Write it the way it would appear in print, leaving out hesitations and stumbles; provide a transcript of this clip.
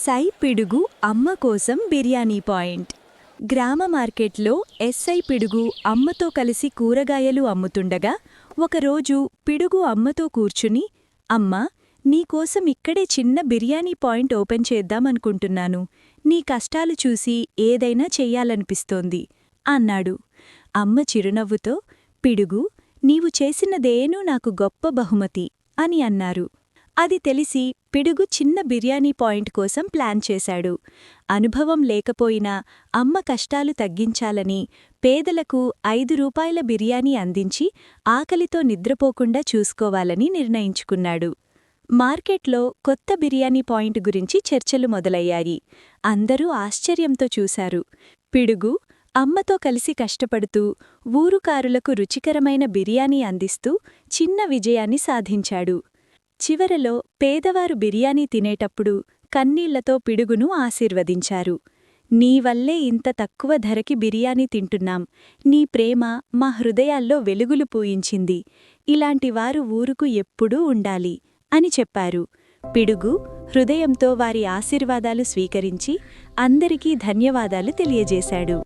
సై పిడుగు అమ్మ కోసం బిర్యానీ పాయింట్. గ్రామ మార్కెట్లో ఎస్ఐ పిడుగు అమ్మతో కలిసి కూరగాయలు అమ్ముతుండగా ఒకరోజు పిడుగు అమ్మతో కూర్చుని, అమ్మా, నీకోసం ఇక్కడే చిన్న బిర్యానీ పాయింట్ ఓపెన్ చేద్దామనుకుంటున్నాను. నీ కష్టాలు చూసి ఏదైనా చెయ్యాలనిపిస్తోంది అన్నాడు. అమ్మ చిరునవ్వుతో, పిడుగు, నీవు చేసినదేనూ నాకు గొప్ప బహుమతి అని అన్నారు. అది తెలిసి పిడుగు చిన్న బిర్యానీ పాయింట్ కోసం ప్లాన్ చేశాడు. అనుభవం లేకపోయినా అమ్మ కష్టాలు తగ్గించాలని పేదలకు ₹5 బిర్యానీ అందించి ఆకలితో నిద్రపోకుండా చూసుకోవాలని నిర్ణయించుకున్నాడు. మార్కెట్లో కొత్త బిర్యానీ పాయింట్ గురించి చర్చలు మొదలయ్యాయి. అందరూ ఆశ్చర్యంతో చూశారు. పిడుగు అమ్మతో కలిసి కష్టపడుతూ ఊరుకారులకు రుచికరమైన బిర్యానీ అందిస్తూ చిన్న విజయాన్ని సాధించాడు. చివరలో పేదవారు బిర్యానీ తినేటప్పుడు కన్నీళ్లతో పిడుగును ఆశీర్వదించారు. నీవల్లే ఇంత తక్కువ ధరకి బిర్యానీ తింటున్నాం. నీ ప్రేమ మా హృదయాల్లో వెలుగులు పూయించింది. ఇలాంటివారు ఊరుకు ఎప్పుడూ ఉండాలి అని చెప్పారు. పిడుగు హృదయంతో వారి ఆశీర్వాదాలు స్వీకరించి అందరికీ ధన్యవాదాలు తెలియజేశాడు.